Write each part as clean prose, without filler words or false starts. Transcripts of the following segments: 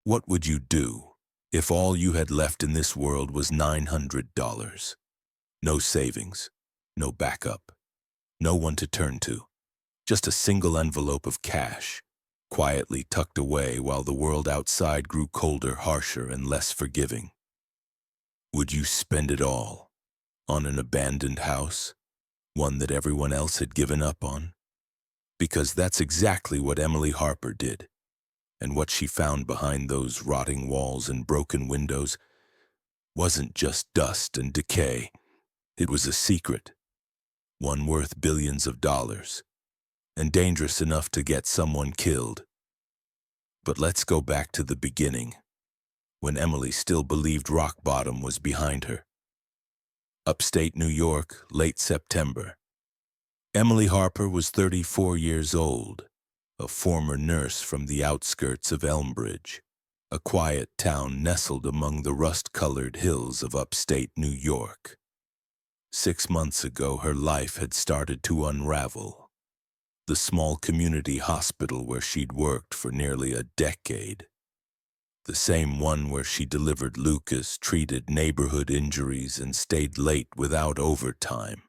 What would you do if all you had left in this world was $900? No savings, no backup, no one to turn to, just a single envelope of cash, quietly tucked away while the world outside grew colder, harsher, and less forgiving. Would you spend it all on an abandoned house, one that everyone else had given up on? Because that's exactly what Emily Harper did. And what she found behind those rotting walls and broken windows wasn't just dust and decay. It was a secret, one worth billions of dollars, and dangerous enough to get someone killed. But let's go back to the beginning, when Emily still believed rock bottom was behind her. Upstate New York, late September. Emily Harper was 34 years old, a former nurse from the outskirts of Elmbridge, a quiet town nestled among the rust-colored hills of upstate New York. 6 months ago, her life had started to unravel. The small community hospital where she'd worked for nearly a decade, the same one where she delivered Lucas, treated neighborhood injuries, and stayed late without overtime,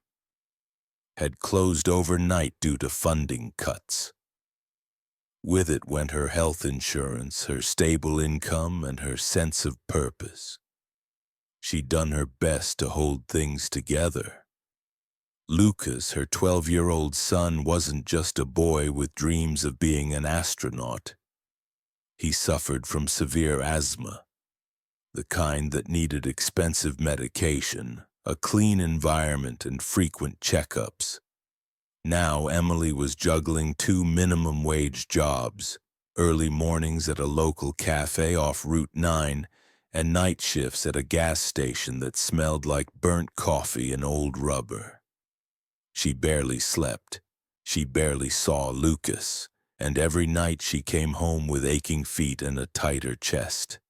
had closed overnight due to funding cuts. With it went her health insurance, her stable income, and her sense of purpose. She'd done her best to hold things together. Lucas, her 12-year-old son, wasn't just a boy with dreams of being an astronaut. He suffered from severe asthma, the kind that needed expensive medication, a clean environment, and frequent checkups. Now Emily was juggling 2 minimum-wage jobs, early mornings at a local cafe off Route 9 and night shifts at a gas station that smelled like burnt coffee and old rubber. She barely slept, she barely saw Lucas, and every night she came home with aching feet and a tighter chest.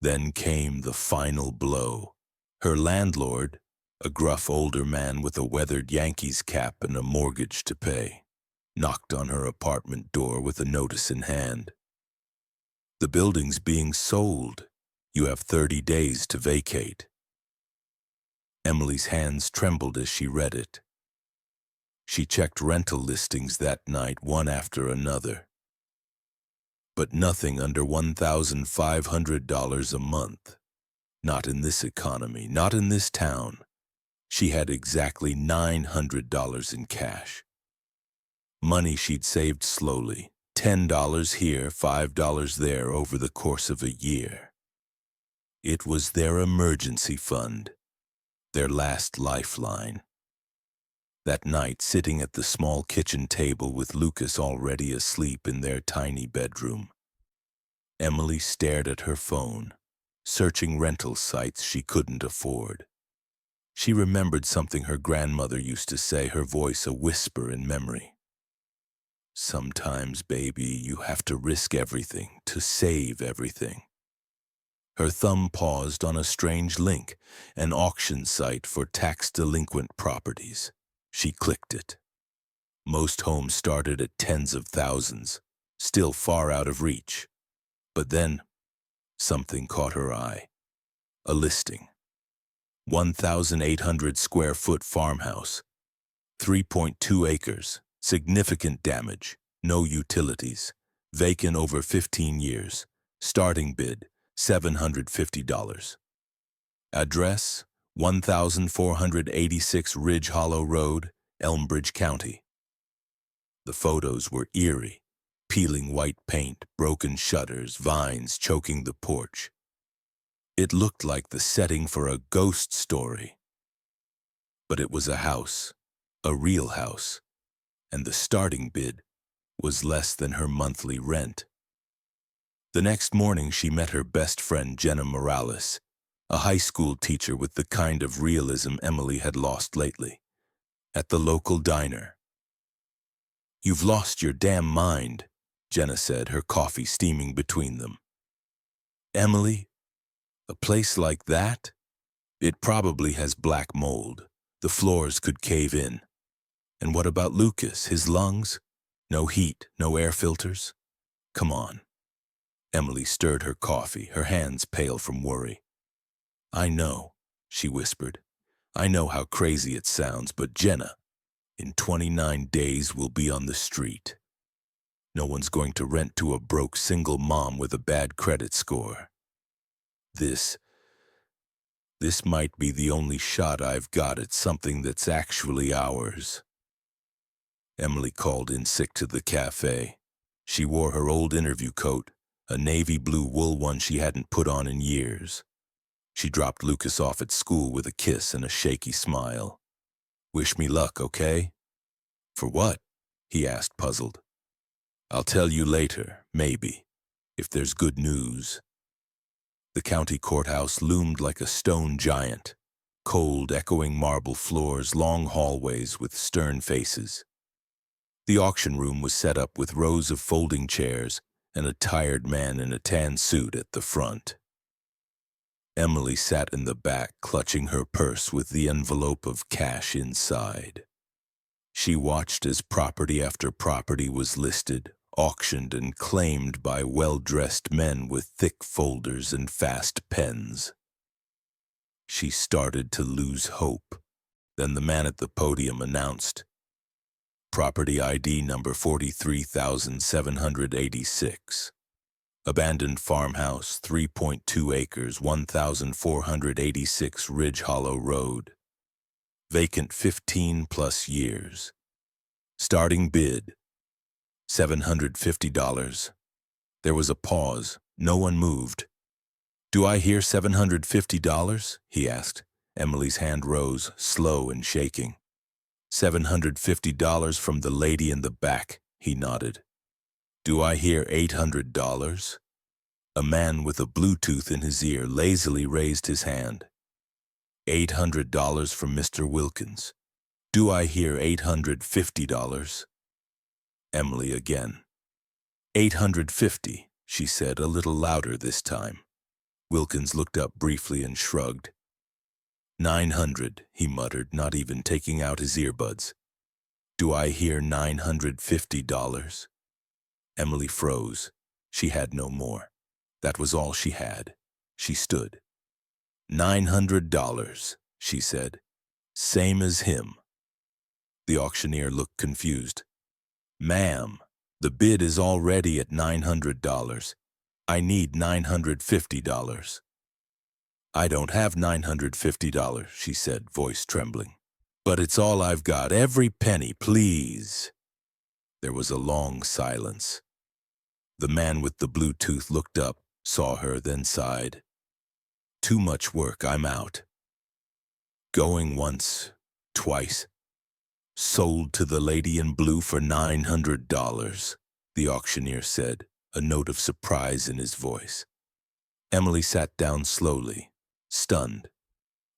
Then came the final blow. Her landlord, a gruff older man with a weathered Yankees cap and a mortgage to pay, knocked on her apartment door with a notice in hand. "The building's being sold. You have 30 days to vacate." Emily's hands trembled as she read it. She checked rental listings that night, one after another. But nothing under $1,500 a month. Not in this economy, not in this town. She had exactly $900 in cash. Money she'd saved slowly, $10 here, $5 there over the course of a year. It was their emergency fund, their last lifeline. That night, sitting at the small kitchen table with Lucas already asleep in their tiny bedroom, Emily stared at her phone, searching rental sites she couldn't afford. She remembered something her grandmother used to say, her voice a whisper in memory. "Sometimes, baby, you have to risk everything to save everything." Her thumb paused on a strange link, an auction site for tax-delinquent properties. She clicked it. Most homes started at tens of thousands, still far out of reach. But then, something caught her eye. A listing. 1,800 square foot farmhouse, 3.2 acres, significant damage, no utilities, vacant over 15 years, starting bid, $750. Address, 1486 Ridge Hollow Road, Elmbridge County. The photos were eerie, peeling white paint, broken shutters, vines choking the porch. It looked like the setting for a ghost story. But it was a house, a real house, and the starting bid was less than her monthly rent. The next morning she met her best friend Jenna Morales, a high school teacher with the kind of realism Emily had lost lately, at the local diner. "You've lost your damn mind," Jenna said, her coffee steaming between them. "Emily, a place like that? It probably has black mold. The floors could cave in. And what about Lucas, his lungs? No heat, no air filters? Come on." Emily stirred her coffee, her hands pale from worry. I know, she whispered. I know how crazy it sounds, but Jenna, in 29 days we'll be on the street. No one's going to rent to a broke single mom with a bad credit score. This might be the only shot I've got at something that's actually ours. Emily called in sick to the cafe. She wore her old interview coat, a navy blue wool one she hadn't put on in years. She dropped Lucas off at school with a kiss and a shaky smile. Wish me luck, okay? For what? He asked, puzzled. I'll tell you later, maybe, if there's good news. The county courthouse loomed like a stone giant. Cold, echoing marble floors, long hallways with stern faces. The auction room was set up with rows of folding chairs and a tired man in a tan suit at the front. Emily sat in the back, clutching her purse with the envelope of cash inside. She watched as property after property was listed, auctioned, and claimed by well-dressed men with thick folders and fast pens. She started to lose hope. Then the man at the podium announced, Property ID number 43,786. Abandoned farmhouse, 3.2 acres, 1,486 Ridge Hollow Road. Vacant 15+ years. Starting bid, $750. There was a pause. No one moved. Do I hear $750? He asked. Emily's hand rose, slow and shaking. $750 from the lady in the back, he nodded. Do I hear $800? A man with a Bluetooth in his ear lazily raised his hand. $800 from Mr. Wilkins. Do I hear $850? Emily again. $850, she said, a little louder this time. Wilkins looked up briefly and shrugged. $900, he muttered, not even taking out his earbuds. Do I hear $950? Emily froze. She had no more. That was all she had. She stood. $900, she said. Same as him. The auctioneer looked confused. Ma'am, the bid is already at $900. I need $950. I don't have $950, she said, voice trembling. But it's all I've got, every penny, please. There was a long silence. The man with the Bluetooth looked up, saw her, then sighed. Too much work, I'm out. Going once, twice. Sold to the lady in blue for $900, the auctioneer said, a note of surprise in his voice. Emily sat down slowly, stunned.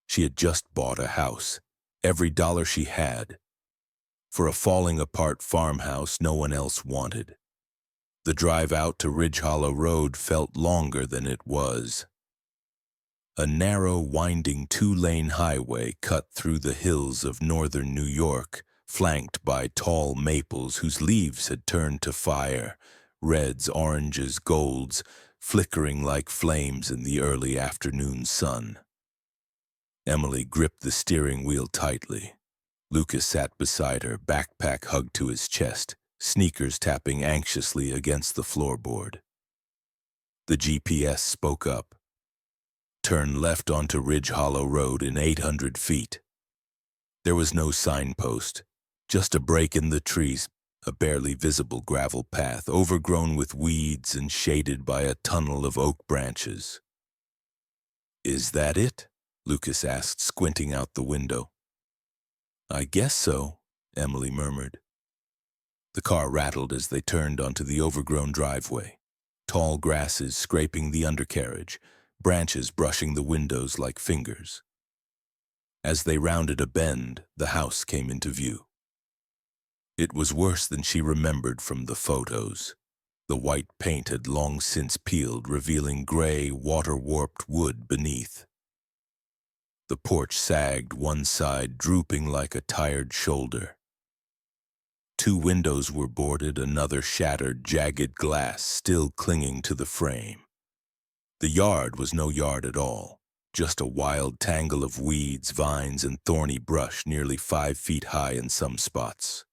She had just bought a house, every dollar she had, for a falling-apart farmhouse no one else wanted. The drive out to Ridge Hollow Road felt longer than it was. A narrow, winding two-lane highway cut through the hills of northern New York, flanked by tall maples whose leaves had turned to fire, reds, oranges, golds, flickering like flames in the early afternoon sun. Emily gripped the steering wheel tightly. Lucas sat beside her, backpack hugged to his chest, sneakers tapping anxiously against the floorboard. The GPS spoke up. Turn left onto Ridge Hollow Road in 800 feet. There was no signpost, just a break in the trees, a barely visible gravel path overgrown with weeds and shaded by a tunnel of oak branches. Is that it? Lucas asked, squinting out the window. I guess so, Emily murmured. The car rattled as they turned onto the overgrown driveway, tall grasses scraping the undercarriage, branches brushing the windows like fingers. As they rounded a bend, the house came into view. It was worse than she remembered from the photos. The white paint had long since peeled, revealing gray, water-warped wood beneath. The porch sagged one side, drooping like a tired shoulder. Two windows were boarded, another shattered, jagged glass still clinging to the frame. The yard was no yard at all, just a wild tangle of weeds, vines, and thorny brush nearly 5 feet high in some spots.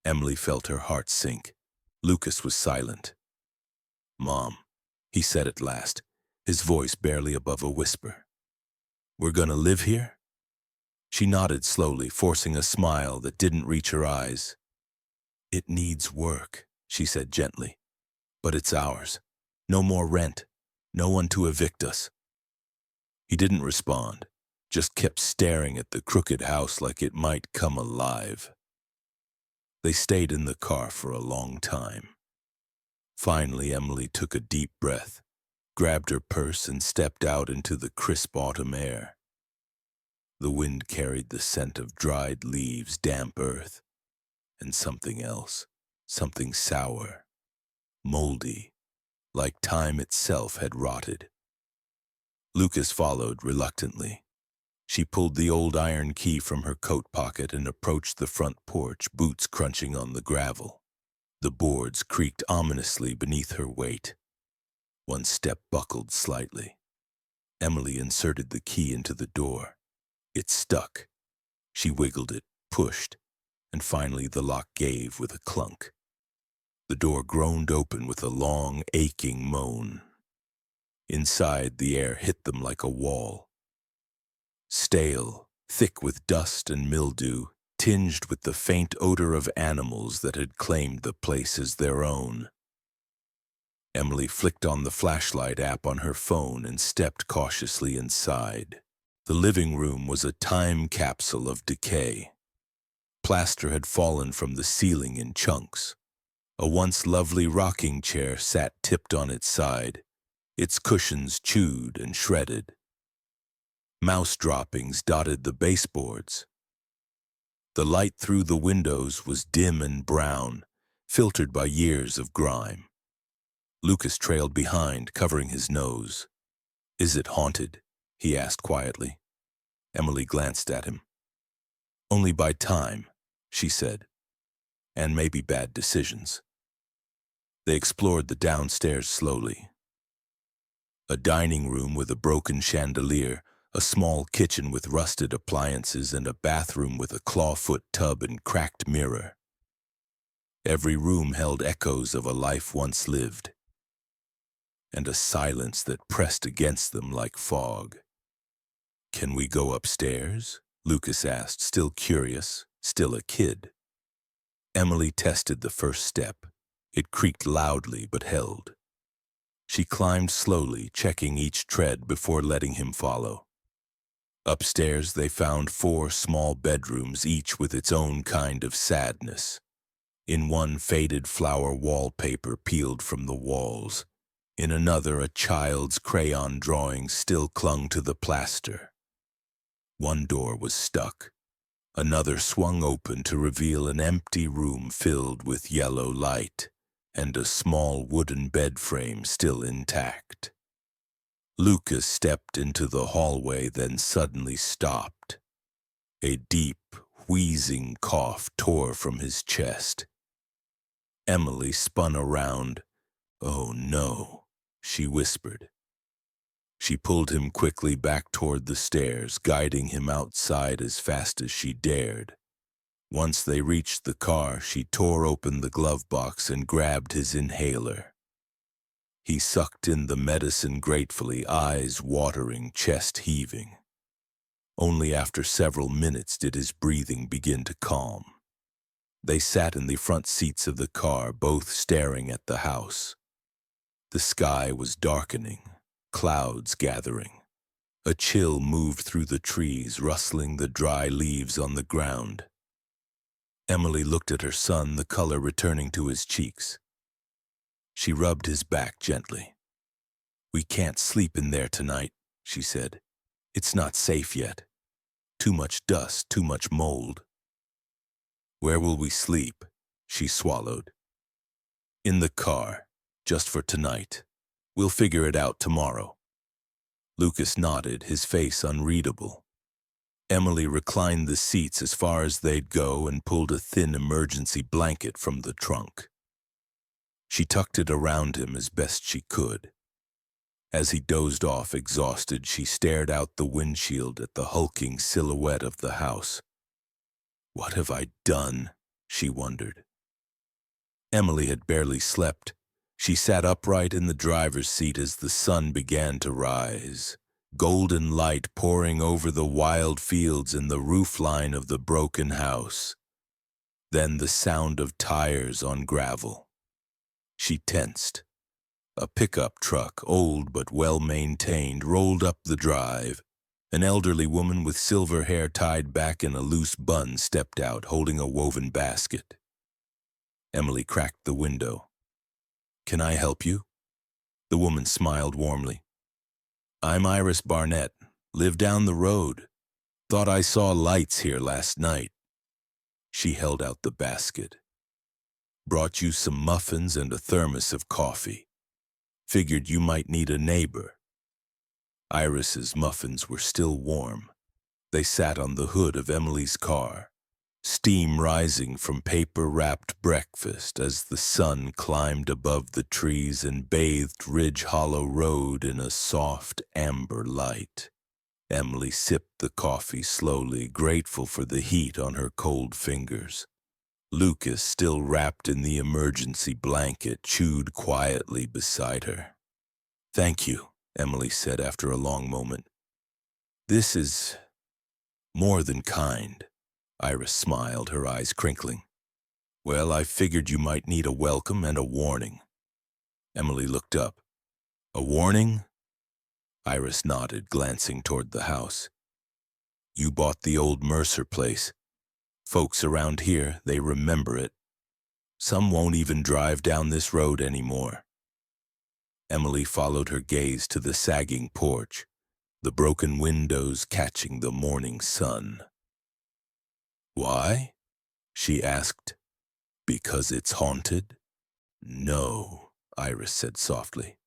Emily felt her heart sink. Lucas was silent. "Mom," he said at last, his voice barely above a whisper. "We're gonna live here?" She nodded slowly, forcing a smile that didn't reach her eyes. "It needs work," she said gently, "but it's ours. No more rent. No one to evict us." He didn't respond, just kept staring at the crooked house like it might come alive. They stayed in the car for a long time. Finally, Emily took a deep breath, grabbed her purse, and stepped out into the crisp autumn air. The wind carried the scent of dried leaves, damp earth, and something else, something sour, moldy, like time itself had rotted. Lucas followed reluctantly. She pulled the old iron key from her coat pocket and approached the front porch, boots crunching on the gravel. The boards creaked ominously beneath her weight. One step buckled slightly. Emily inserted the key into the door. It stuck. She wiggled it, pushed, and finally the lock gave with a clunk. The door groaned open with a long, aching moan. Inside, the air hit them like a wall. Stale, thick with dust and mildew, tinged with the faint odor of animals that had claimed the place as their own. Emily flicked on the flashlight app on her phone and stepped cautiously inside. The living room was a time capsule of decay. Plaster had fallen from the ceiling in chunks. A once lovely rocking chair sat tipped on its side, its cushions chewed and shredded. Mouse droppings dotted the baseboards. The light through the windows was dim and brown, filtered by years of grime. Lucas trailed behind, covering his nose. "Is it haunted?" he asked quietly. Emily glanced at him. "Only by time," she said, "and maybe bad decisions." They explored the downstairs slowly. A dining room with a broken chandelier, a small kitchen with rusted appliances, and a bathroom with a clawfoot tub and cracked mirror. Every room held echoes of a life once lived, and a silence that pressed against them like fog. "Can we go upstairs?" Lucas asked, still curious, still a kid. Emily tested the first step. It creaked loudly but held. She climbed slowly, checking each tread before letting him follow. Upstairs, they found 4 small bedrooms, each with its own kind of sadness. In one, faded flower wallpaper peeled from the walls. In another, a child's crayon drawing still clung to the plaster. One door was stuck. Another swung open to reveal an empty room filled with yellow light, and a small wooden bed frame still intact. Lucas stepped into the hallway, then suddenly stopped. A deep, wheezing cough tore from his chest. Emily spun around. "Oh no," she whispered. She pulled him quickly back toward the stairs, guiding him outside as fast as she dared. Once they reached the car, she tore open the glove box and grabbed his inhaler. He sucked in the medicine gratefully, eyes watering, chest heaving. Only after several minutes did his breathing begin to calm. They sat in the front seats of the car, both staring at the house. The sky was darkening, clouds gathering. A chill moved through the trees, rustling the dry leaves on the ground. Emily looked at her son, the color returning to his cheeks. She rubbed his back gently. "We can't sleep in there tonight," she said. "It's not safe yet. Too much dust, too much mold." "Where will we sleep?" she swallowed. "In the car, just for tonight. We'll figure it out tomorrow." Lucas nodded, his face unreadable. Emily reclined the seats as far as they'd go and pulled a thin emergency blanket from the trunk. She tucked it around him as best she could. As he dozed off exhausted, she stared out the windshield at the hulking silhouette of the house. What have I done? She wondered. Emily had barely slept. She sat upright in the driver's seat as the sun began to rise, golden light pouring over the wild fields and the roofline of the broken house. Then the sound of tires on gravel. She tensed. A pickup truck, old but well-maintained, rolled up the drive. An elderly woman with silver hair tied back in a loose bun stepped out, holding a woven basket. Emily cracked the window. "Can I help you?" The woman smiled warmly. "I'm Iris Barnett. Live down the road. Thought I saw lights here last night." She held out the basket. "Brought you some muffins and a thermos of coffee. Figured you might need a neighbor." Iris's muffins were still warm. They sat on the hood of Emily's car, steam rising from paper-wrapped breakfast as the sun climbed above the trees and bathed Ridge Hollow Road in a soft amber light. Emily sipped the coffee slowly, grateful for the heat on her cold fingers. Lucas, still wrapped in the emergency blanket, chewed quietly beside her. "Thank you," Emily said after a long moment. "This is more than kind." Iris smiled, her eyes crinkling. "Well, I figured you might need a welcome and a warning." Emily looked up. "A warning?" Iris nodded, glancing toward the house. "You bought the old Mercer place. Folks around here, they remember it. Some won't even drive down this road anymore." Emily followed her gaze to the sagging porch, the broken windows catching the morning sun. "Why?" she asked. "Because it's haunted?" "No," Iris said softly.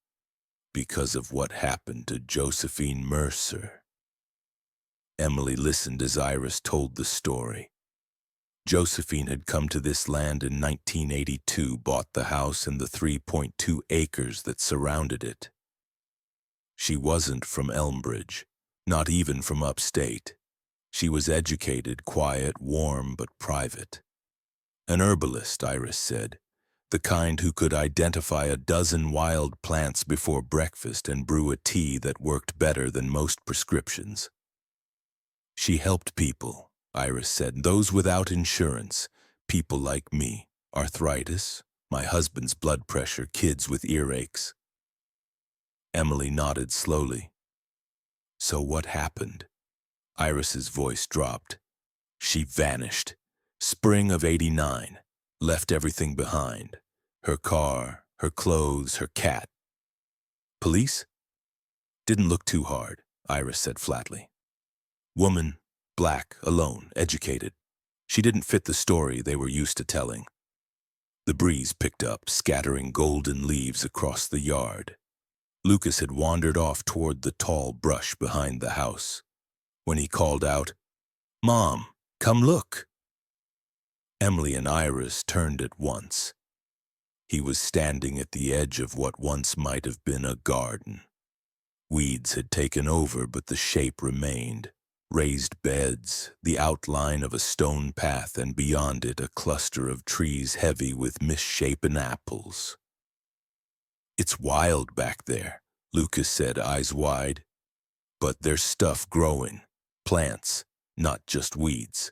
"Because of what happened to Josephine Mercer." Emily listened as Iris told the story. Josephine had come to this land in 1982, bought the house and the 3.2 acres that surrounded it. She wasn't from Elmbridge, not even from upstate. She was educated, quiet, warm, but private. An herbalist, Iris said, the kind who could identify a dozen wild plants before breakfast and brew a tea that worked better than most prescriptions. She helped people, Iris said, those without insurance, people like me, arthritis, my husband's blood pressure, kids with earaches. Emily nodded slowly. "So what happened?" Iris's voice dropped. "She vanished. Spring of '89. Left everything behind. Her car, her clothes, her cat." "Police?" "Didn't look too hard," Iris said flatly. "Woman, black, alone, educated. She didn't fit the story they were used to telling." The breeze picked up, scattering golden leaves across the yard. Lucas had wandered off toward the tall brush behind the house. When he called out, "Mom, come look!" Emily and Iris turned at once. He was standing at the edge of what once might have been a garden. Weeds had taken over, but the shape remained. Raised beds, the outline of a stone path, and beyond it a cluster of trees heavy with misshapen apples. "It's wild back there," Lucas said, eyes wide. "But there's stuff growing. Plants, not just weeds."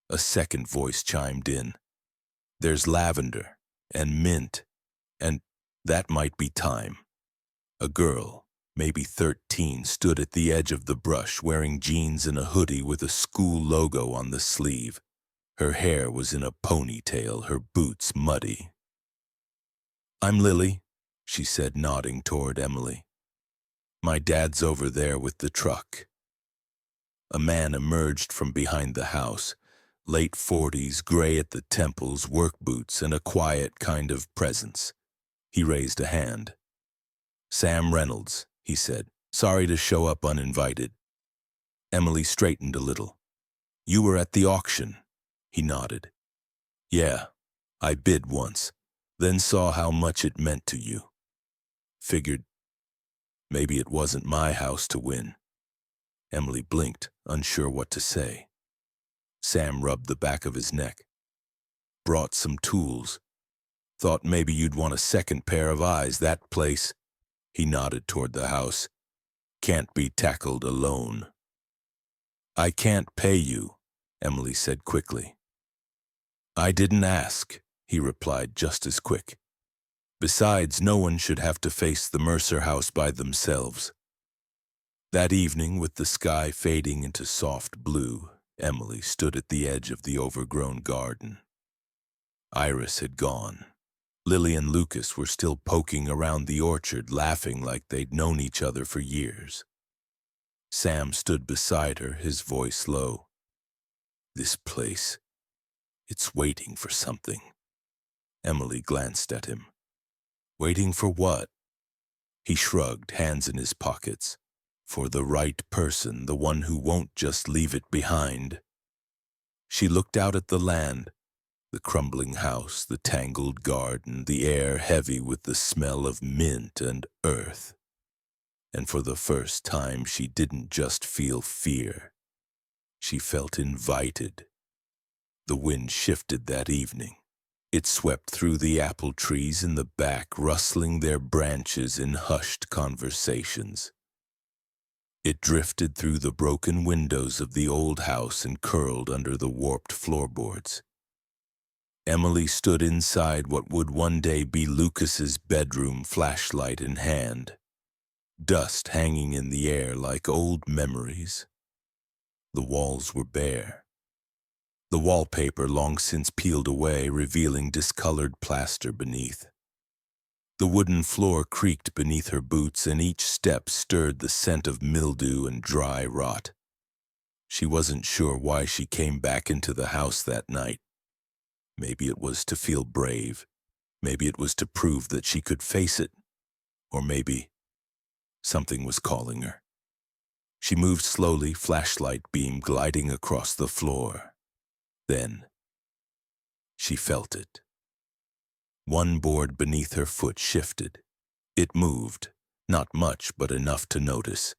A second voice chimed in. "There's lavender and mint, and that might be thyme." A girl, maybe 13, stood at the edge of the brush wearing jeans and a hoodie with a school logo on the sleeve. Her hair was in a ponytail, her boots muddy. "I'm Lily," she said, nodding toward Emily. "My dad's over there with the truck." A man emerged from behind the house, late 40s, gray at the temples, work boots, and a quiet kind of presence. He raised a hand. "Sam Reynolds," he said. "Sorry to show up uninvited." Emily straightened a little. You were at the auction. He nodded. Yeah, I bid once, then saw how much it meant to you. Figured maybe it wasn't my house to win. Emily blinked, unsure what to say. Sam rubbed the back of his neck. Brought some tools. Thought maybe you'd want a second pair of eyes, that place. He nodded toward the house. Can't be tackled alone. I can't pay you, Emily said quickly. I didn't ask, he replied just as quick. Besides, no one should have to face the Mercer house by themselves. That evening, with the sky fading into soft blue, Emily stood at the edge of the overgrown garden. Iris had gone. Lily and Lucas were still poking around the orchard, laughing like they'd known each other for years. Sam stood beside her, his voice low. This place, it's waiting for something. Emily glanced at him. Waiting for what? He shrugged, hands in his pockets. For the right person, the one who won't just leave it behind. She looked out at the land, the crumbling house, the tangled garden, the air heavy with the smell of mint and earth. And for the first time, she didn't just feel fear. She felt invited. The wind shifted that evening. It swept through the apple trees in the back, rustling their branches in hushed conversations. It drifted through the broken windows of the old house and curled under the warped floorboards. Emily stood inside what would one day be Lucas's bedroom, flashlight in hand. Dust hanging in the air like old memories. The walls were bare. The wallpaper long since peeled away, revealing discolored plaster beneath. The wooden floor creaked beneath her boots, and each step stirred the scent of mildew and dry rot. She wasn't sure why she came back into the house that night. Maybe it was to feel brave. Maybe it was to prove that she could face it. Or maybe something was calling her. She moved slowly, flashlight beam gliding across the floor. Then she felt it. One board beneath her foot shifted. It moved, not much, but enough to notice.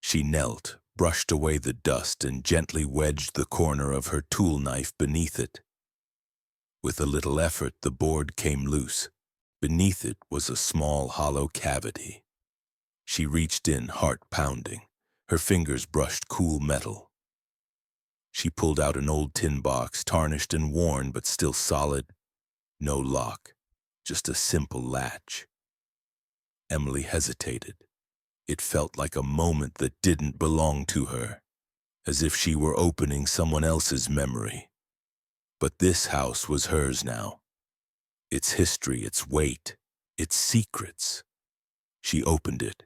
She knelt, brushed away the dust, and gently wedged the corner of her tool knife beneath it. With a little effort, the board came loose. Beneath it was a small, hollow cavity. She reached in, heart pounding. Her fingers brushed cool metal. She pulled out an old tin box, tarnished and worn, but still solid. No lock, just a simple latch. Emily hesitated. It felt like a moment that didn't belong to her, as if she were opening someone else's memory. But this house was hers now. Its history, its weight, its secrets. She opened it.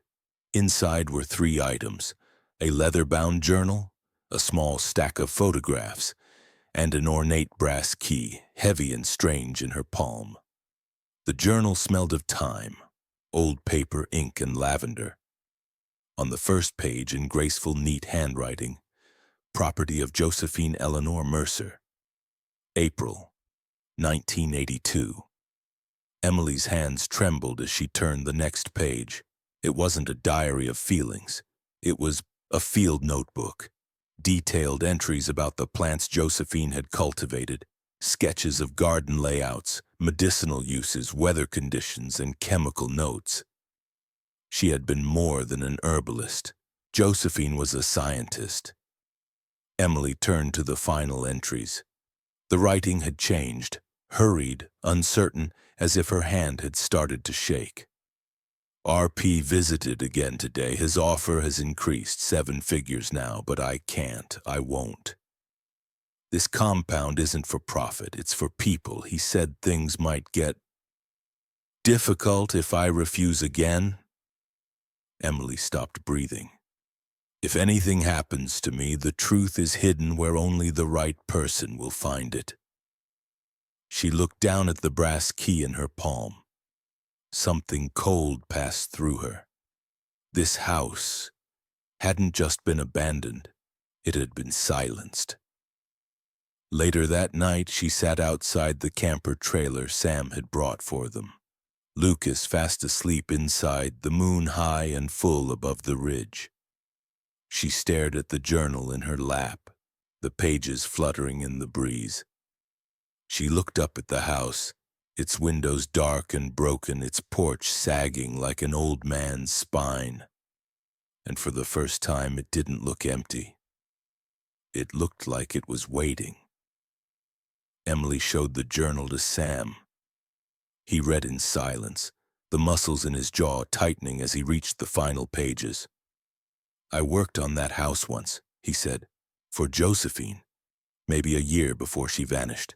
Inside were 3 items: a leather-bound journal, a small stack of photographs, and an ornate brass key, heavy and strange in her palm. The journal smelled of time, old paper, ink, and lavender. On the first page, in graceful, neat handwriting, property of Josephine Eleanor Mercer. April, 1982. Emily's hands trembled as she turned the next page. It wasn't a diary of feelings. It was a field notebook. Detailed entries about the plants Josephine had cultivated, sketches of garden layouts, medicinal uses, weather conditions, and chemical notes. She had been more than an herbalist. Josephine was a scientist. Emily turned to the final entries. The writing had changed, hurried, uncertain, as if her hand had started to shake. RP visited again today. His offer has increased 7 figures now, but I can't. I won't. This compound isn't for profit. It's for people. He said things might get difficult if I refuse again. Emily stopped breathing. If anything happens to me, the truth is hidden where only the right person will find it. She looked down at the brass key in her palm. Something cold passed through her. This house, hadn't just been abandoned, it had been silenced. Later that night, she sat outside the camper trailer Sam had brought for them. Lucas fast asleep inside, the moon high and full above the ridge. She stared at the journal in her lap, the pages fluttering in the breeze. She looked up at the house, its windows dark and broken, its porch sagging like an old man's spine. And for the first time, it didn't look empty. It looked like it was waiting. Emily showed the journal to Sam. He read in silence, the muscles in his jaw tightening as he reached the final pages. "I worked on that house once," he said, "for Josephine, maybe a year before she vanished."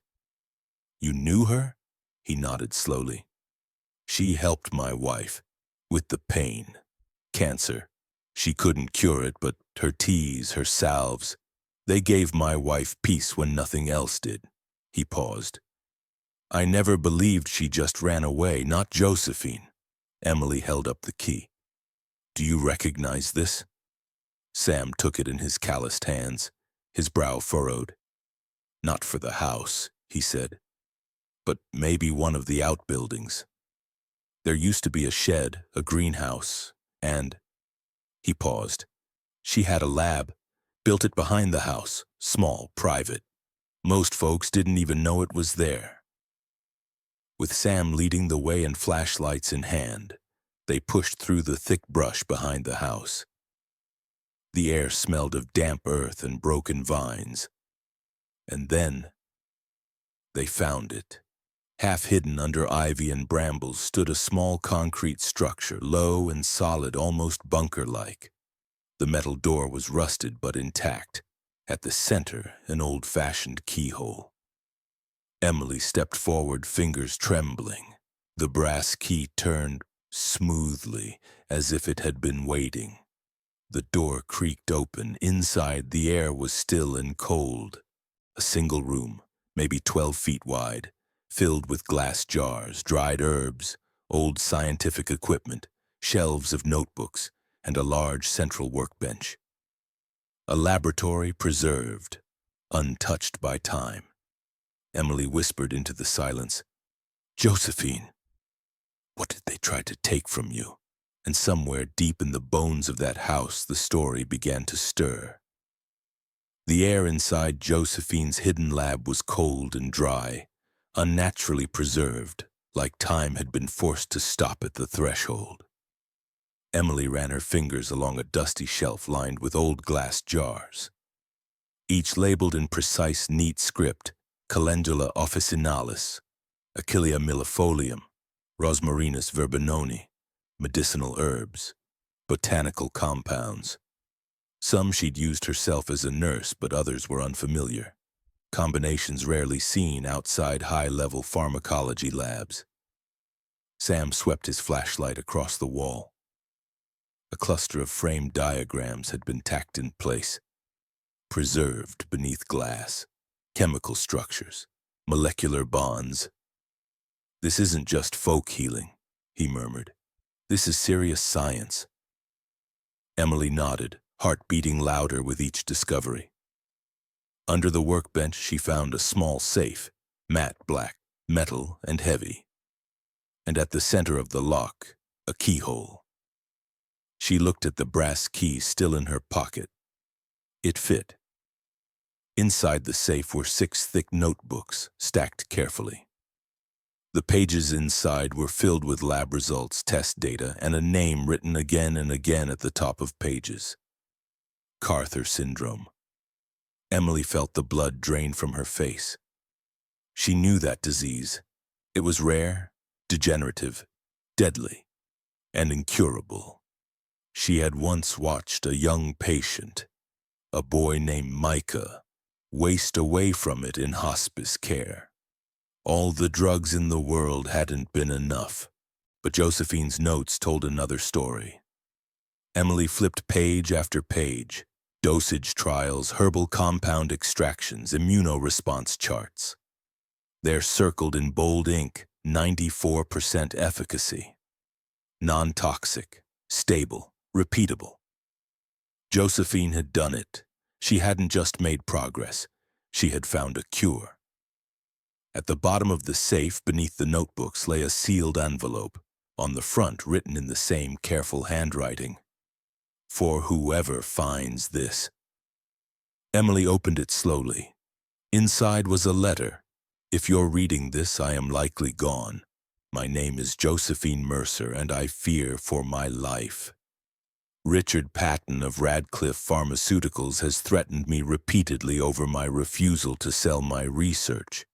"You knew her?" He nodded slowly. "She helped my wife with the pain, cancer. She couldn't cure it, but her teas, her salves, they gave my wife peace when nothing else did." He paused. "I never believed she just ran away, not Josephine." Emily held up the key. "Do you recognize this?" Sam took it in his calloused hands, his brow furrowed. "Not for the house," he said, "but maybe one of the outbuildings. There used to be a shed, a greenhouse, and—" He paused. "She had a lab, built it behind the house, small, private. Most folks didn't even know it was there." With Sam leading the way and flashlights in hand, they pushed through the thick brush behind the house. The air smelled of damp earth and broken vines. And then they found it. Half hidden under ivy and brambles stood a small concrete structure, low and solid, almost bunker-like. The metal door was rusted but intact. At the center, an old-fashioned keyhole. Emily stepped forward, fingers trembling. The brass key turned smoothly, as if it had been waiting. The door creaked open. Inside, the air was still and cold. A single room, maybe 12 feet wide, filled with glass jars, dried herbs, old scientific equipment, shelves of notebooks, and a large central workbench. A laboratory preserved, untouched by time. Emily whispered into the silence, "Josephine, what did they try to take from you?" And somewhere deep in the bones of that house, the story began to stir. The air inside Josephine's hidden lab was cold and dry, unnaturally preserved, like time had been forced to stop at the threshold. Emily ran her fingers along a dusty shelf lined with old glass jars. Each labeled in precise, neat script: Calendula officinalis, Achillea millefolium, Rosmarinus verbenoni, medicinal herbs, botanical compounds. Some she'd used herself as a nurse, but others were unfamiliar. Combinations rarely seen outside high-level pharmacology labs. Sam swept his flashlight across the wall. A cluster of framed diagrams had been tacked in place, preserved beneath glass. Chemical structures, molecular bonds. "This isn't just folk healing," he murmured. "This is serious science." Emily nodded, heart beating louder with each discovery. Under the workbench, she found a small safe, matte black, metal and heavy. And at the center of the lock, a keyhole. She looked at the brass key still in her pocket. It fit. Inside the safe were 6 thick notebooks, stacked carefully. The pages inside were filled with lab results, test data, and a name written again and again at the top of pages. Carter syndrome. Emily felt the blood drain from her face. She knew that disease. It was rare, degenerative, deadly, and incurable. She had once watched a young patient, a boy named Micah, waste away from it in hospice care. All the drugs in the world hadn't been enough, but Josephine's notes told another story. Emily flipped page after page, dosage trials, herbal compound extractions, immunoresponse charts. There circled in bold ink, 94% efficacy. Non-toxic, stable, repeatable. Josephine had done it. She hadn't just made progress. She had found a cure. At the bottom of the safe, beneath the notebooks, lay a sealed envelope, on the front written in the same careful handwriting. For whoever finds this. Emily opened it slowly. Inside was a letter. If you're reading this, I am likely gone. My name is Josephine Mercer, and I fear for my life. Richard Patton of Radcliffe Pharmaceuticals has threatened me repeatedly over my refusal to sell my research.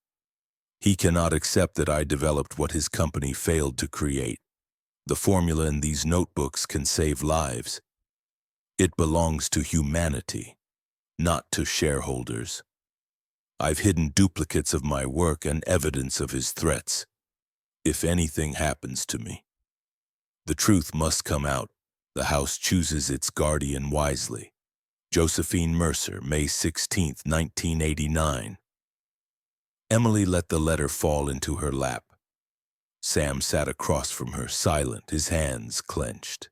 He cannot accept that I developed what his company failed to create. The formula in these notebooks can save lives. It belongs to humanity, not to shareholders. I've hidden duplicates of my work and evidence of his threats. If anything happens to me, the truth must come out. The house chooses its guardian wisely. Josephine Mercer, May 16, 1989. Emily let the letter fall into her lap. Sam sat across from her, silent, his hands clenched.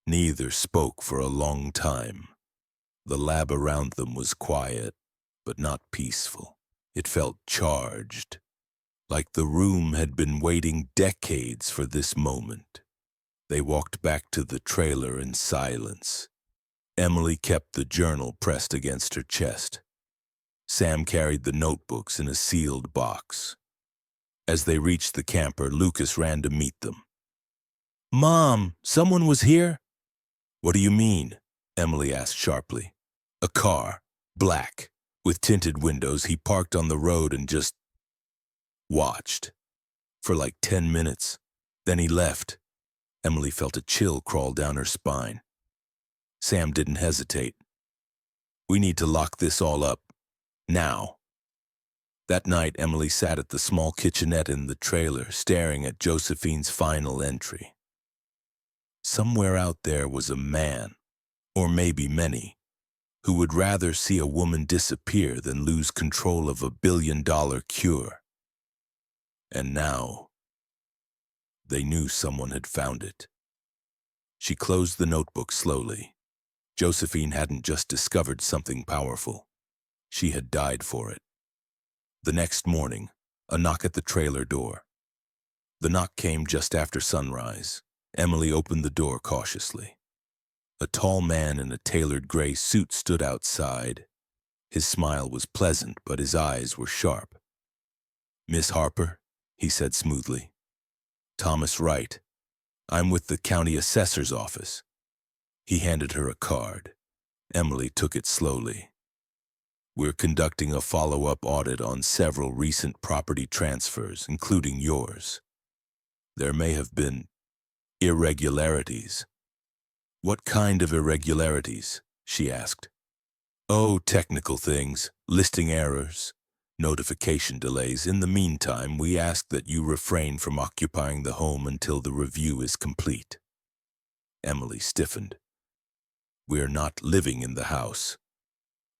Neither spoke for a long time. The lab around them was quiet, but not peaceful. It felt charged, like the room had been waiting decades for this moment. They walked back to the trailer in silence. Emily kept the journal pressed against her chest. Sam carried the notebooks in a sealed box. As they reached the camper, Lucas ran to meet them. "Mom, someone was here?" "What do you mean?" Emily asked sharply. "A car, black, with tinted windows. He parked on the road and just watched. For like 10 minutes. Then he left." Emily felt a chill crawl down her spine. Sam didn't hesitate. "We need to lock this all up. Now." That night, Emily sat at the small kitchenette in the trailer, staring at Josephine's final entry. Somewhere out there was a man, or maybe many, who would rather see a woman disappear than lose control of a billion-dollar cure. And now, they knew someone had found it. She closed the notebook slowly. Josephine hadn't just discovered something powerful. She had died for it. The next morning, a knock at the trailer door. The knock came just after sunrise. Emily opened the door cautiously. A tall man in a tailored gray suit stood outside. His smile was pleasant, but his eyes were sharp. "Miss Harper," he said smoothly. "Thomas Wright. I'm with the county assessor's office." He handed her a card. Emily took it slowly. "We're conducting a follow-up audit on several recent property transfers, including yours. There may have been irregularities." "What kind of irregularities?" she asked. "Oh, technical things, listing errors, notification delays. In the meantime, we ask that you refrain from occupying the home until the review is complete." Emily stiffened. "We're not living in the house."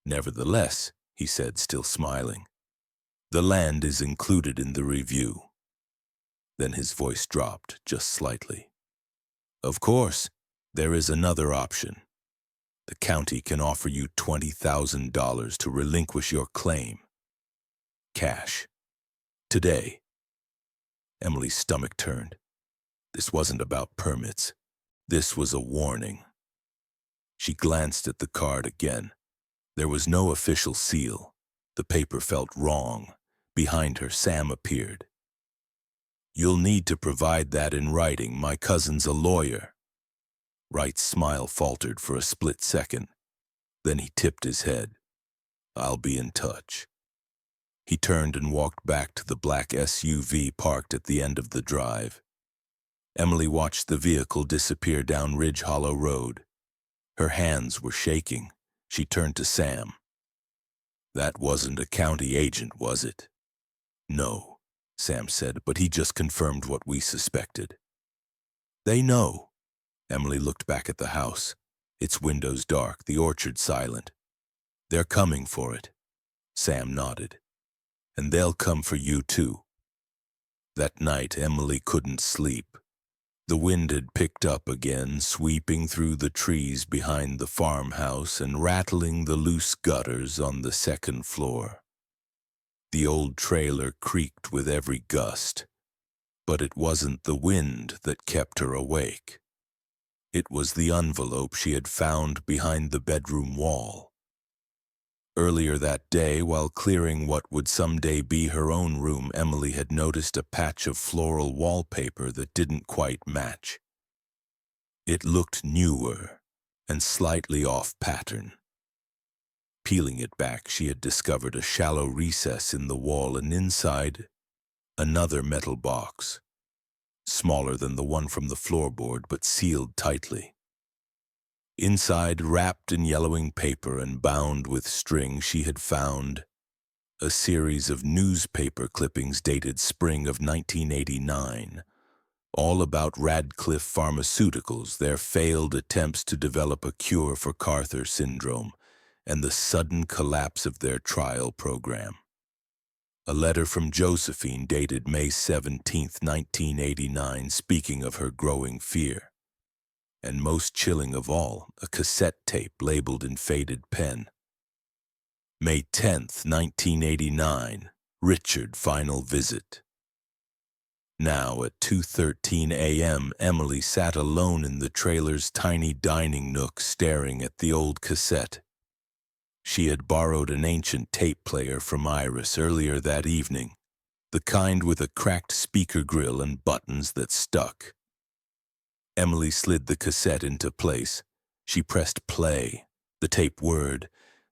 "Nevertheless," he said, still smiling, "the land is included in the review." Then his voice dropped just slightly. "Of course, there is another option. The county can offer you $20,000 to relinquish your claim. Cash. Today." Emily's stomach turned. This wasn't about permits. This was a warning. She glanced at the card again. There was no official seal. The paper felt wrong. Behind her, Sam appeared. "You'll need to provide that in writing. My cousin's a lawyer." Wright's smile faltered for a split second. Then he tipped his head. "I'll be in touch." He turned and walked back to the black SUV parked at the end of the drive. Emily watched the vehicle disappear down Ridge Hollow Road. Her hands were shaking. She turned to Sam. "That wasn't a county agent, was it?" "No," Sam said, "but he just confirmed what we suspected." "They know." Emily looked back at the house, its windows dark, the orchard silent. "They're coming for it." Sam nodded. "And they'll come for you too." That night, Emily couldn't sleep. The wind had picked up again, sweeping through the trees behind the farmhouse and rattling the loose gutters on the second floor. The old trailer creaked with every gust, but it wasn't the wind that kept her awake. It was the envelope she had found behind the bedroom wall. Earlier that day, while clearing what would someday be her own room, Emily had noticed a patch of floral wallpaper that didn't quite match. It looked newer and slightly off-pattern. Peeling it back, she had discovered a shallow recess in the wall, and inside, another metal box, smaller than the one from the floorboard but sealed tightly. Inside, wrapped in yellowing paper and bound with string, she had found a series of newspaper clippings dated spring of 1989, all about Radcliffe Pharmaceuticals, their failed attempts to develop a cure for Carter syndrome, and the sudden collapse of their trial program. A letter from Josephine dated May 17, 1989, speaking of her growing fear. And most chilling of all, a cassette tape labeled in faded pen. May 10th, 1989, Richard final visit. Now at 2:13 a.m., Emily sat alone in the trailer's tiny dining nook staring at the old cassette. She had borrowed an ancient tape player from Iris earlier that evening, the kind with a cracked speaker grill and buttons that stuck. Emily slid the cassette into place. She pressed play, the tape word,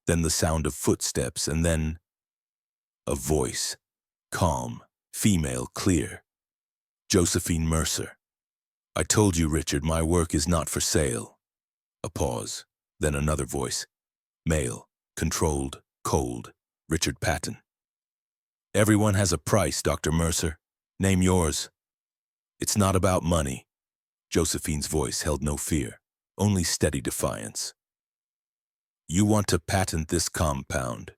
then the sound of footsteps, and then a voice, calm, female, clear. Josephine Mercer. I told you, Richard, my work is not for sale. A pause, then another voice. Male, controlled, cold, Richard Patton. Everyone has a price, Dr. Mercer. Name yours. It's not about money. Josephine's voice held no fear, only steady defiance. You want to patent this compound,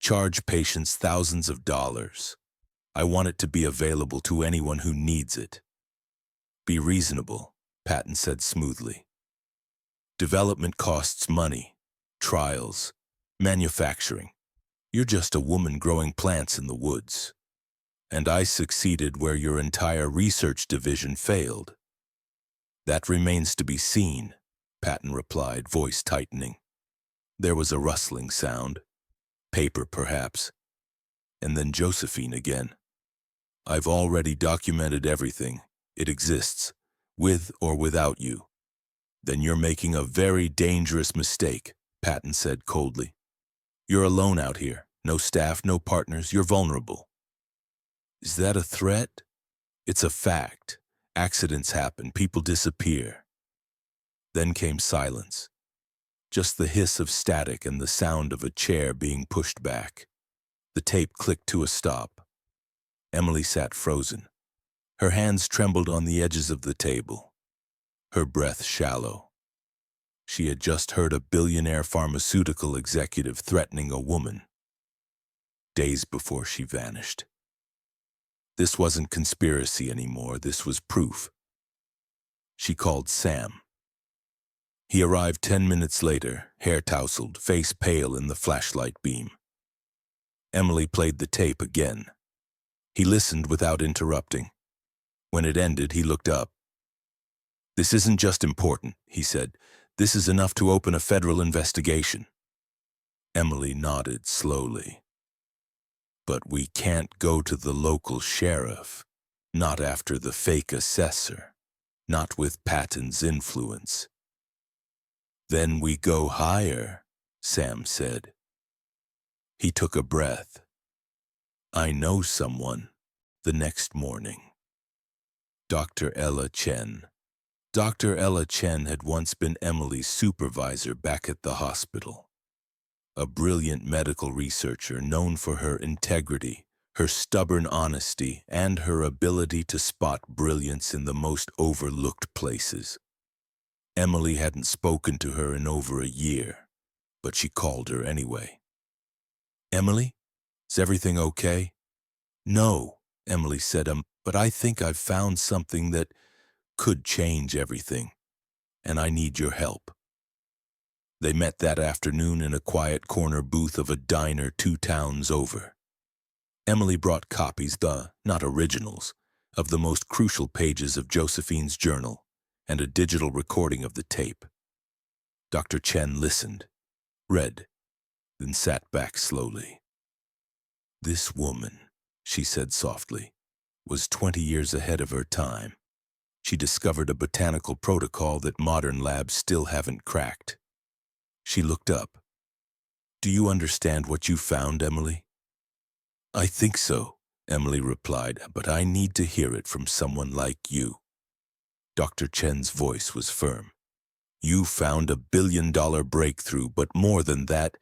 charge patients thousands of dollars. I want it to be available to anyone who needs it. Be reasonable, Patton said smoothly. Development costs money, trials, manufacturing. You're just a woman growing plants in the woods. And I succeeded where your entire research division failed. That remains to be seen, Patton replied, voice tightening. There was a rustling sound. Paper, perhaps. And then Josephine again. I've already documented everything. It exists, with or without you. Then you're making a very dangerous mistake, Patton said coldly. You're alone out here. No staff, no partners. You're vulnerable. Is that a threat? It's a fact. Accidents happen. People disappear. Then came silence. Just the hiss of static and the sound of a chair being pushed back. The tape clicked to a stop. Emily sat frozen. Her hands trembled on the edges of the table. Her breath shallow. She had just heard a billionaire pharmaceutical executive threatening a woman. Days before she vanished. This wasn't conspiracy anymore, this was proof. She called Sam. He arrived 10 minutes later, hair tousled, face pale in the flashlight beam. Emily played the tape again. He listened without interrupting. When it ended, he looked up. This isn't just important, he said. This is enough to open a federal investigation. Emily nodded slowly. But we can't go to the local sheriff. Not after the fake assessor. Not with Patton's influence. Then we go higher, Sam said. He took a breath. I know someone. The next morning. Dr. Ella Chen. Dr. Ella Chen had once been Emily's supervisor back at the hospital. A brilliant medical researcher known for her integrity, her stubborn honesty, and her ability to spot brilliance in the most overlooked places. Emily hadn't spoken to her in over a year, but she called her anyway. Emily? Is everything okay? No, Emily said, but I think I've found something that could change everything, and I need your help." They met that afternoon in a quiet corner booth of a diner 2 towns over. Emily brought copies, not originals, of the most crucial pages of Josephine's journal and a digital recording of the tape. Dr. Chen listened, read, then sat back slowly. "This woman," she said softly, "was 20 years ahead of her time. She discovered a botanical protocol that modern labs still haven't cracked." She looked up. "Do you understand what you found, Emily?" "I think so," Emily replied, "but I need to hear it from someone like you." Dr. Chen's voice was firm. "You found a billion-dollar breakthrough, but more than that,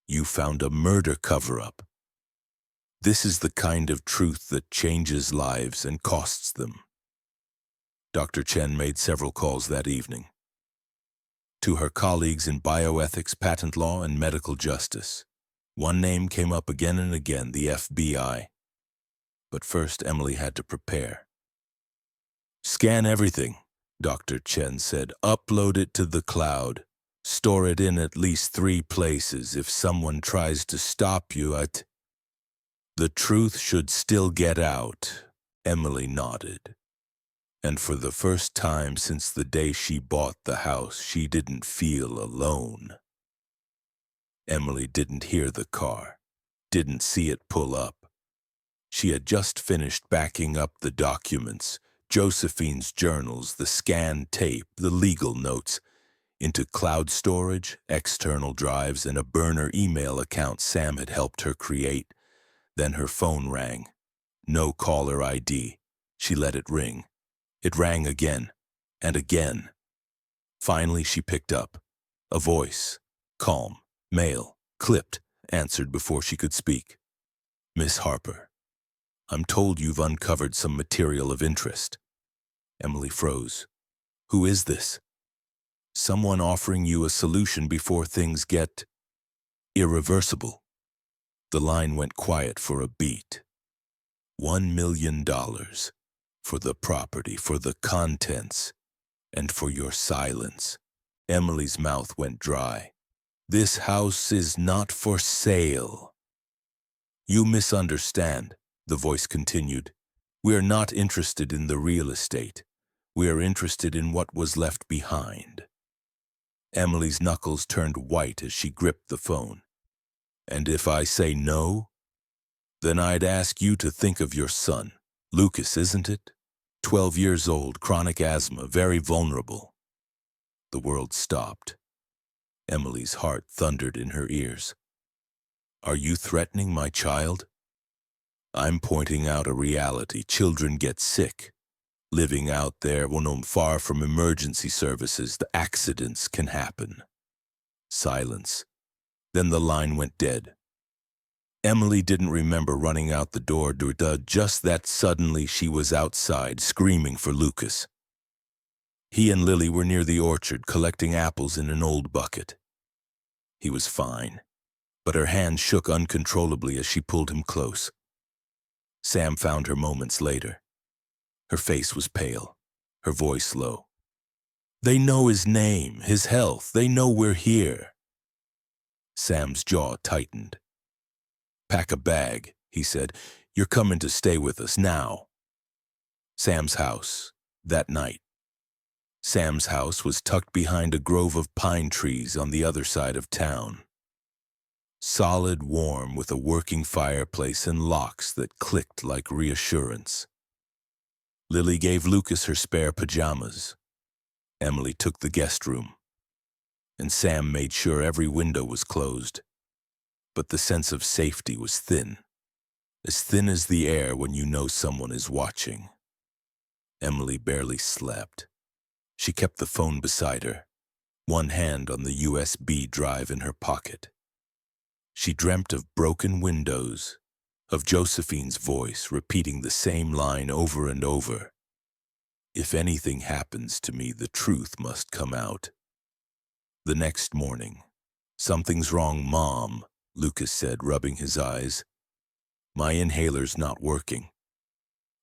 you found a murder cover-up. This is the kind of truth that changes lives and costs them." Dr. Chen made several calls that evening. To her colleagues in bioethics, patent law, and medical justice. One name came up again and again, the FBI. But first, Emily had to prepare. "Scan everything," Dr. Chen said. "Upload it to the cloud. Store it in at least 3 places. If someone tries to stop you The truth should still get out." Emily nodded. And for the first time since the day she bought the house, she didn't feel alone. Emily didn't hear the car, didn't see it pull up. She had just finished backing up the documents, Josephine's journals, the scanned tape, the legal notes, into cloud storage, external drives, and a burner email account Sam had helped her create. Then her phone rang. No caller ID. She let it ring. It rang again, and again. Finally, she picked up. A voice, calm, male, clipped, answered before she could speak. "Miss Harper, I'm told you've uncovered some material of interest." Emily froze. "Who is this?" "Someone offering you a solution before things get irreversible." The line went quiet for a beat. $1 million. For the property, for the contents, and for your silence. Emily's mouth went dry. "This house is not for sale." "You misunderstand," the voice continued. "We are not interested in the real estate. We are interested in what was left behind." Emily's knuckles turned white as she gripped the phone. "And if I say no, then I'd ask you to think of your son. Lucas, isn't it? 12 years old, chronic asthma, very vulnerable." The world stopped. Emily's heart thundered in her ears. "Are you threatening my child?" "I'm pointing out a reality. Children get sick. Living out there, far from emergency services, the accidents can happen." Silence. Then the line went dead. Emily didn't remember running out the door, just that suddenly she was outside, screaming for Lucas. He and Lily were near the orchard, collecting apples in an old bucket. He was fine, but her hand shook uncontrollably as she pulled him close. Sam found her moments later. Her face was pale, her voice low. "They know his name, his health. They know we're here." Sam's jaw tightened. "Pack a bag," he said. "You're coming to stay with us now." Sam's house, that night. Sam's house was tucked behind a grove of pine trees on the other side of town. Solid, warm, with a working fireplace and locks that clicked like reassurance. Lily gave Lucas her spare pajamas. Emily took the guest room. And Sam made sure every window was closed. But the sense of safety was thin. As thin as the air when you know someone is watching. Emily barely slept. She kept the phone beside her, one hand on the USB drive in her pocket. She dreamt of broken windows, of Josephine's voice repeating the same line over and over. "If anything happens to me, the truth must come out." The next morning, "Something's wrong, Mom," Lucas said, rubbing his eyes. "My inhaler's not working."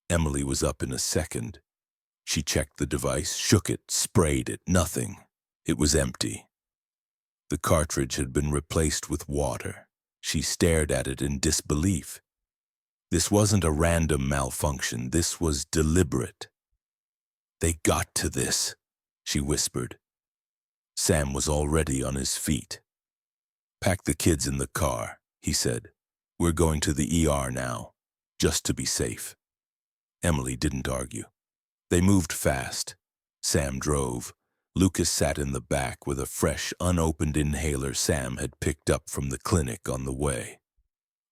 Emily was up in a second. She checked the device, shook it, sprayed it, nothing. It was empty. The cartridge had been replaced with water. She stared at it in disbelief. This wasn't a random malfunction. This was deliberate. "They got to this," she whispered. Sam was already on his feet. "Pack the kids in the car," he said. "We're going to the ER now, just to be safe." Emily didn't argue. They moved fast. Sam drove. Lucas sat in the back with a fresh, unopened inhaler Sam had picked up from the clinic on the way.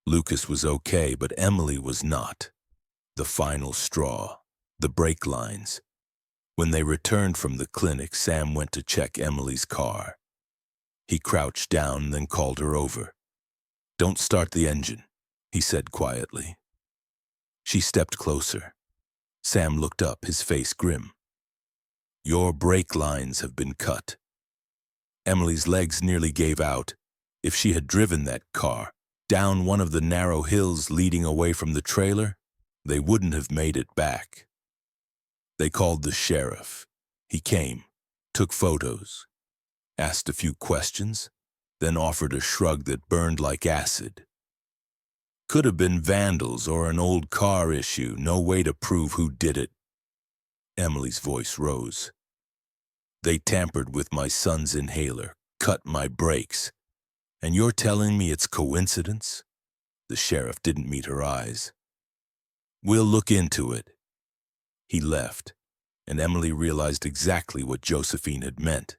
Lucas was okay, but Emily was not. The final straw, the brake lines. When they returned from the clinic, Sam went to check Emily's car. He crouched down, then called her over. "Don't start the engine," he said quietly. She stepped closer. Sam looked up, his face grim. "Your brake lines have been cut." Emily's legs nearly gave out. If she had driven that car down one of the narrow hills leading away from the trailer, they wouldn't have made it back. They called the sheriff. He came, took photos, asked a few questions, then offered a shrug that burned like acid. Could have been vandals or an old car issue, no way to prove who did it. Emily's voice rose. "They tampered with my son's inhaler, cut my brakes. And you're telling me it's coincidence?" The sheriff didn't meet her eyes. "We'll look into it." He left, and Emily realized exactly what Josephine had meant.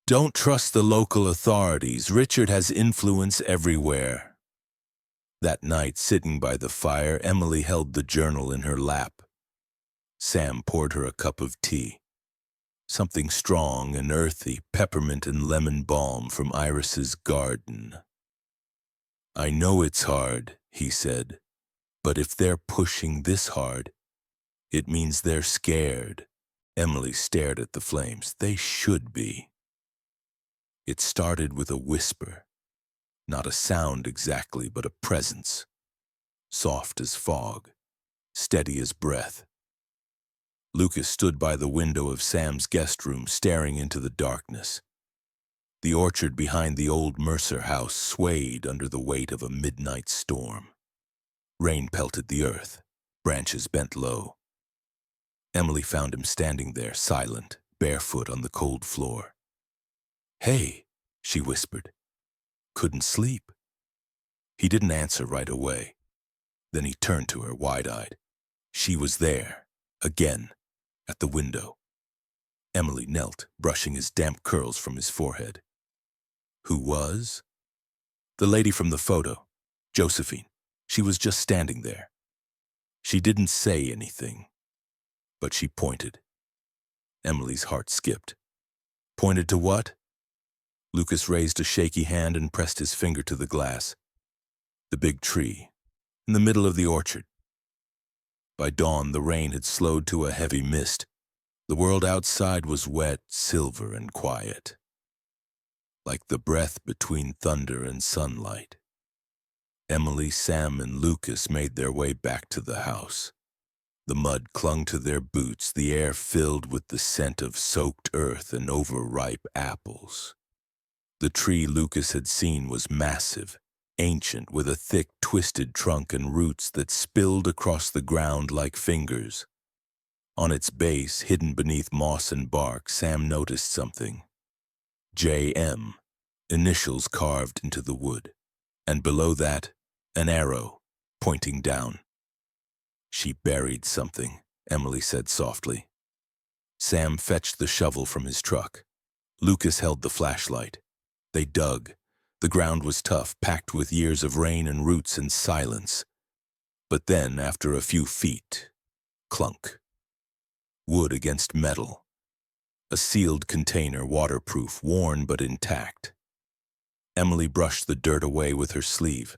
"Don't trust the local authorities. Richard has influence everywhere." That night, sitting by the fire, Emily held the journal in her lap. Sam poured her a cup of tea. Something strong and earthy, peppermint and lemon balm from Iris's garden. "I know it's hard," he said, "but if they're pushing this hard, it means they're scared." Emily stared at the flames. "They should be." It started with a whisper. Not a sound exactly, but a presence. Soft as fog, steady as breath. Lucas stood by the window of Sam's guest room, staring into the darkness. The orchard behind the old Mercer house swayed under the weight of a midnight storm. Rain pelted the earth, branches bent low. Emily found him standing there, silent, barefoot on the cold floor. "Hey," she whispered. "Couldn't sleep." He didn't answer right away. Then he turned to her, wide-eyed. She was there, again, at the window. Emily knelt, brushing his damp curls from his forehead. Who was? The lady from the photo, Josephine. She was just standing there. She didn't say anything, but she pointed. Emily's heart skipped. Pointed to what? Lucas raised a shaky hand and pressed his finger to the glass. The big tree, in the middle of the orchard. By dawn, the rain had slowed to a heavy mist. The world outside was wet, silver, and quiet, like the breath between thunder and sunlight. Emily, Sam, and Lucas made their way back to the house. The mud clung to their boots, the air filled with the scent of soaked earth and overripe apples. The tree Lucas had seen was massive, ancient, with a thick, twisted trunk and roots that spilled across the ground like fingers. On its base, hidden beneath moss and bark, Sam noticed something. J.M., initials carved into the wood, and below that, an arrow, pointing down. She buried something, Emily said softly. Sam fetched the shovel from his truck. Lucas held the flashlight. They dug. The ground was tough, packed with years of rain and roots and silence. But then, after a few feet, clunk. Wood against metal. A sealed container, waterproof, worn but intact. Emily brushed the dirt away with her sleeve.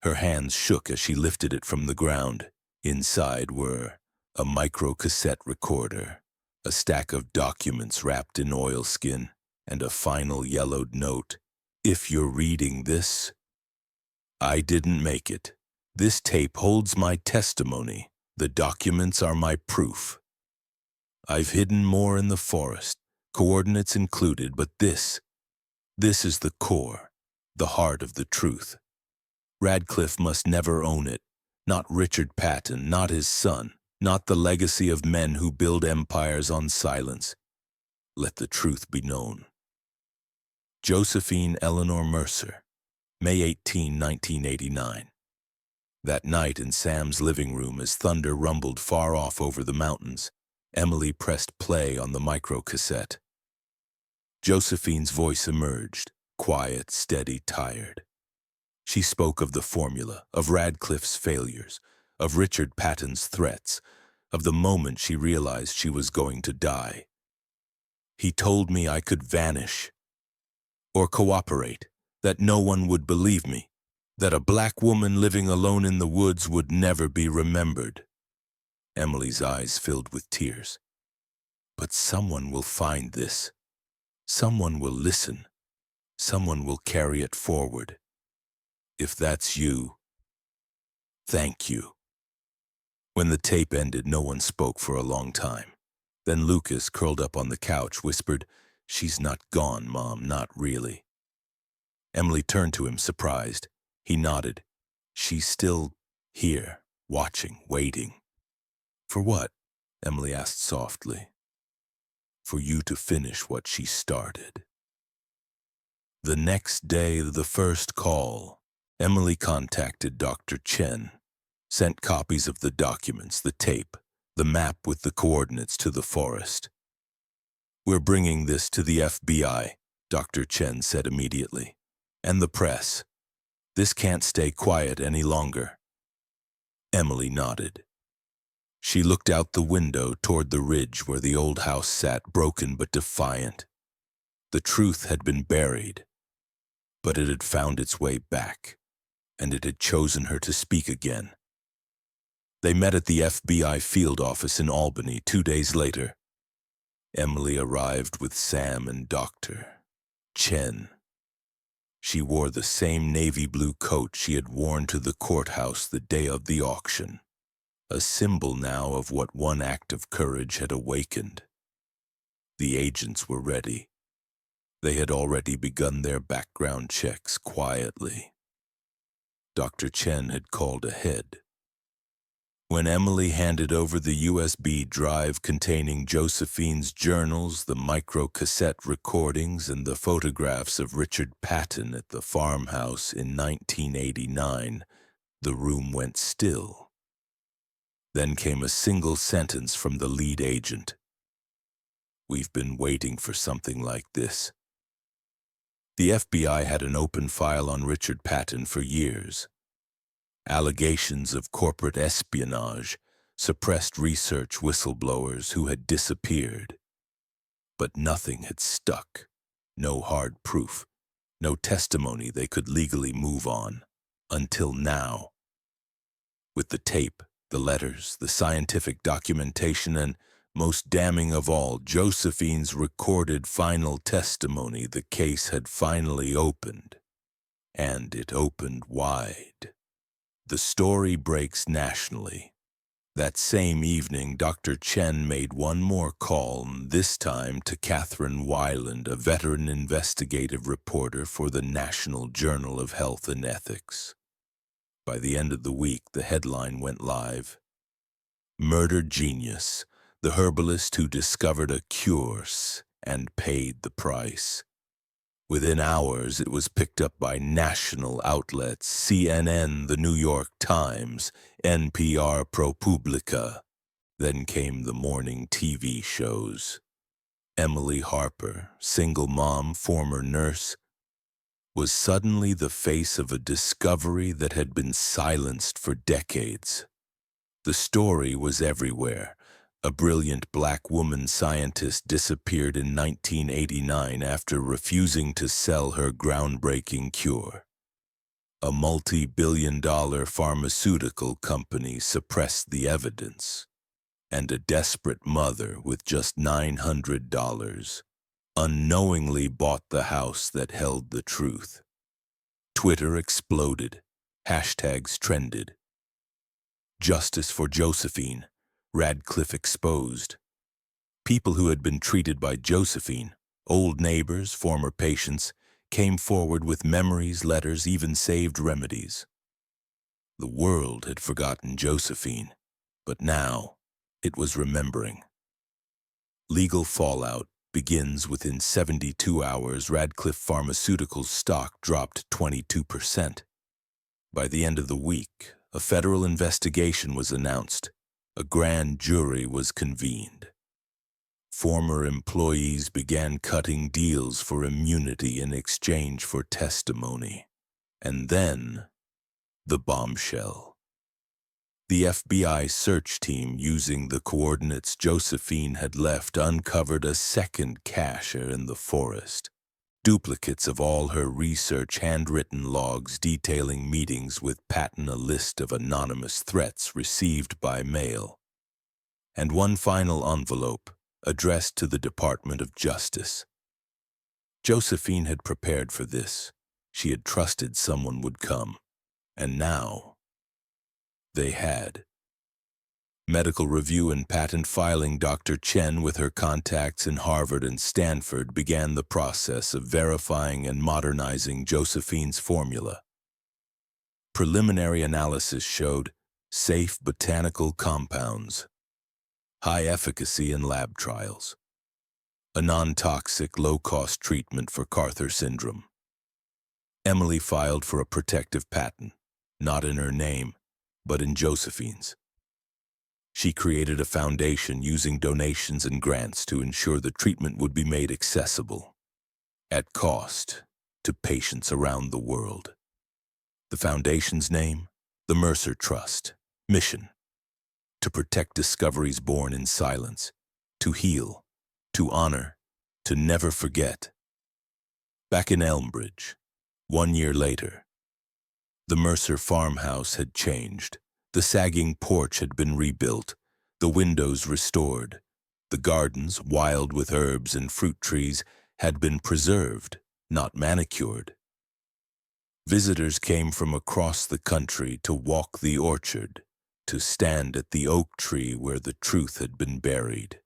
Her hands shook as she lifted it from the ground. Inside were a micro-cassette recorder, a stack of documents wrapped in oilskin, and a final yellowed note. If you're reading this, I didn't make it. This tape holds my testimony. The documents are my proof. I've hidden more in the forest, coordinates included, but this is the core, the heart of the truth. Radcliffe must never own it, not Richard Patton, not his son, not the legacy of men who build empires on silence. Let the truth be known. Josephine Eleanor Mercer, May 18, 1989. That night in Sam's living room as thunder rumbled far off over the mountains, Emily pressed play on the microcassette. Josephine's voice emerged, quiet, steady, tired. She spoke of the formula, of Radcliffe's failures, of Richard Patton's threats, of the moment she realized she was going to die. He told me I could vanish or cooperate, that no one would believe me, that a black woman living alone in the woods would never be remembered. Emily's eyes filled with tears. But someone will find this. Someone will listen. Someone will carry it forward. If that's you, thank you. When the tape ended, no one spoke for a long time. Then Lucas, curled up on the couch, whispered, "She's not gone, Mom, not really." Emily turned to him, surprised. He nodded. "She's still here, watching, waiting." "For what?" Emily asked softly. "For you to finish what she started." The next day, the first call, Emily contacted Dr. Chen, sent copies of the documents, the tape, the map with the coordinates to the forest. "We're bringing this to the FBI," Dr. Chen said immediately, "and the press. This can't stay quiet any longer." Emily nodded. She looked out the window toward the ridge where the old house sat, broken but defiant. The truth had been buried, but it had found its way back, and it had chosen her to speak again. They met at the FBI field office in Albany 2 days later. Emily arrived with Sam and Dr. Chen. She wore the same navy blue coat she had worn to the courthouse the day of the auction, a symbol now of what one act of courage had awakened. The agents were ready. They had already begun their background checks quietly. Dr. Chen had called ahead. When Emily handed over the USB drive containing Josephine's journals, the microcassette recordings, and the photographs of Richard Patton at the farmhouse in 1989, the room went still. Then came a single sentence from the lead agent. "We've been waiting for something like this." The FBI had an open file on Richard Patton for years. Allegations of corporate espionage, suppressed research whistleblowers who had disappeared. But nothing had stuck. No hard proof. No testimony they could legally move on. Until now. With the tape, the letters, the scientific documentation, and, most damning of all, Josephine's recorded final testimony, the case had finally opened. And it opened wide. The story breaks nationally. That same evening, Dr. Chen made one more call, this time to Catherine Weiland, a veteran investigative reporter for the National Journal of Health and Ethics. By the end of the week, the headline went live. "Murder Genius, the herbalist who discovered a cure and paid the price." Within hours, it was picked up by national outlets, CNN, the New York Times, NPR, ProPublica. Then came the morning TV shows. Emily Harper, single mom, former nurse, was suddenly the face of a discovery that had been silenced for decades. The story was everywhere. A brilliant black woman scientist disappeared in 1989 after refusing to sell her groundbreaking cure. A multi-billion-dollar pharmaceutical company suppressed the evidence. And a desperate mother with just $900 unknowingly bought the house that held the truth. Twitter exploded. Hashtags trended. "Justice for Josephine. Radcliffe exposed." People who had been treated by Josephine, old neighbors, former patients, came forward with memories, letters, even saved remedies. The world had forgotten Josephine, but now it was remembering. Legal fallout begins within 72 hours. Radcliffe Pharmaceutical's stock dropped 22%. By the end of the week, a federal investigation was announced. A grand jury was convened. Former employees began cutting deals for immunity in exchange for testimony. And then, the bombshell. The FBI search team, using the coordinates Josephine had left, uncovered a second cache in the forest. Duplicates of all her research, handwritten logs detailing meetings with Patton, a list of anonymous threats received by mail, and one final envelope addressed to the Department of Justice. Josephine had prepared for this. She had trusted someone would come, and now they had. Medical review and patent filing. Dr. Chen, with her contacts in Harvard and Stanford, began the process of verifying and modernizing Josephine's formula. Preliminary analysis showed safe botanical compounds, high efficacy in lab trials, a non-toxic, low-cost treatment for Carter syndrome. Emily filed for a protective patent, not in her name, but in Josephine's. She created a foundation using donations and grants to ensure the treatment would be made accessible, at cost, to patients around the world. The foundation's name? The Mercer Trust. Mission: to protect discoveries born in silence, to heal, to honor, to never forget. Back in Elmbridge, 1 year later, the Mercer farmhouse had changed. The sagging porch had been rebuilt, the windows restored. The gardens, wild with herbs and fruit trees, had been preserved, not manicured. Visitors came from across the country to walk the orchard, to stand at the oak tree where the truth had been buried.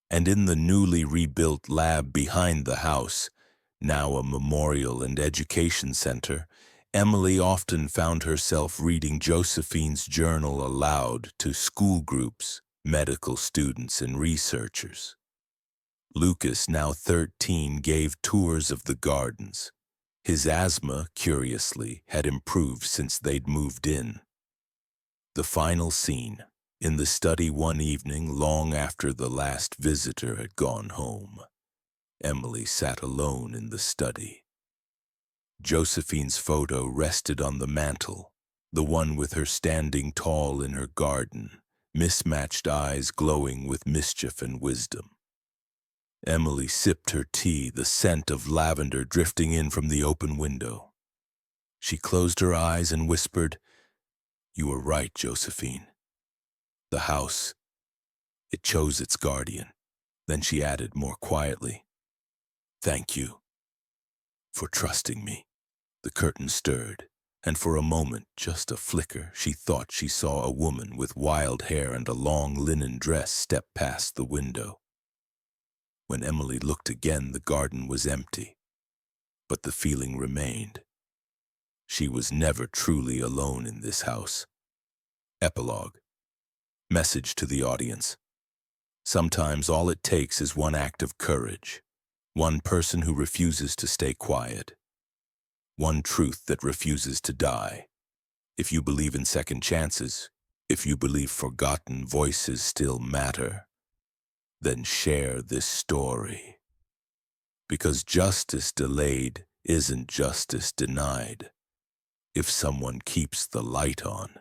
And in the newly rebuilt lab behind the house, now a memorial and education center, Emily often found herself reading Josephine's journal aloud to school groups, medical students, and researchers. Lucas, now 13, gave tours of the gardens. His asthma, curiously, had improved since they'd moved in. The final scene, in the study one evening long after the last visitor had gone home. Emily sat alone in the study. Josephine's photo rested on the mantel, the one with her standing tall in her garden, mismatched eyes glowing with mischief and wisdom. Emily sipped her tea, the scent of lavender drifting in from the open window. She closed her eyes and whispered, "You were right, Josephine. The house, it chose its guardian." Then she added more quietly, "Thank you for trusting me." The curtain stirred, and for a moment, just a flicker, she thought she saw a woman with wild hair and a long linen dress step past the window. When Emily looked again, the garden was empty, but the feeling remained. She was never truly alone in this house. Epilogue. Message to the audience. Sometimes all it takes is one act of courage, one person who refuses to stay quiet, one truth that refuses to die. If you believe in second chances, if you believe forgotten voices still matter, then share this story. Because justice delayed isn't justice denied if someone keeps the light on.